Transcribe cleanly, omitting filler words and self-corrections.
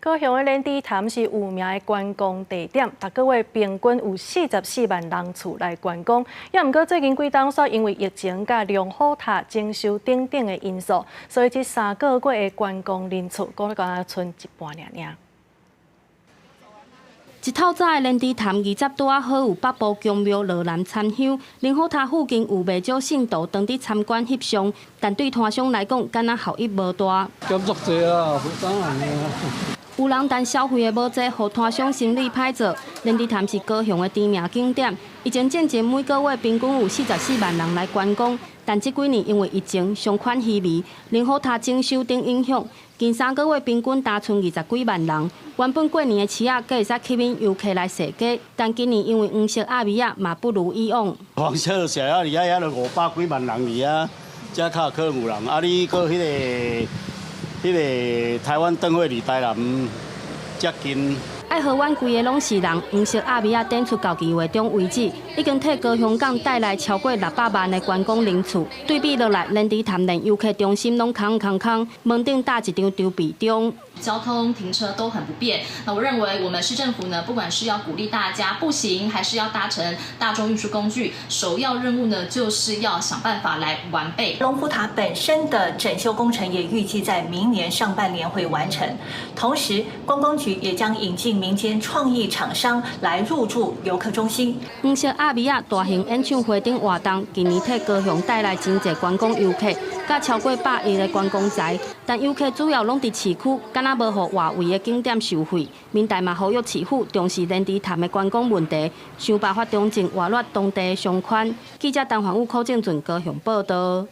高雄的莲池潭是有名的观光地点，逐个月平均有44万人次来观光。也毋过最近几档煞因为疫情甲龙虎塔征收等等的因素，所以这3个月的观光人次，搁敢剩一半尔。一透早的莲池潭20拄啊好有北部宫庙落南参香，龙虎塔附近有袂少信徒当伫参观翕相，但对摊商来讲，敢若效益无大。减足济啊，当然啊。有人但消费的无济，互摊商生意歹做。莲池潭是高雄的知名景点，以前间接每个月平均有44万人来观光，但这几年因为疫情商款稀微，龙虎塔征收等影响，近3个月平均单剩20几万人。原本过年的市啊，阁会使吸引游客来踅街，但今年因为黄色阿米亚嘛不如以往。黄色社啊，而家也就500几万人而啊，遮较可能有人。啊，你搁迄个台湾灯会离台南遮近。爱河湾规个拢是人，黄色阿米亚展出高期活动为止，已经替高雄港带来超过600万的观光人次。对比落来，莲池潭连游客中心拢空，门顶搭一张丢币钟。交通停车都很不便。那我认为我们市政府呢，不管是要鼓励大家步行，还是要搭乘大众运输工具，首要任务呢，就是要想办法来完备。龙虎塔本身的整修工程也预计在明年上半年会完成。同时，观光局也将引进民间创意厂商来入驻游客中心。黄色阿米亚大型演唱会等活动，今年替高雄带来真侪观光游客，甲超过100亿的观光财。但游客主要拢伫市区，敢若无互外围的景点收费。民代嘛呼吁市府重视莲池潭的观光问题，想办法中正活络当地的商圈。记者陈焕武、柯正俊高雄报道。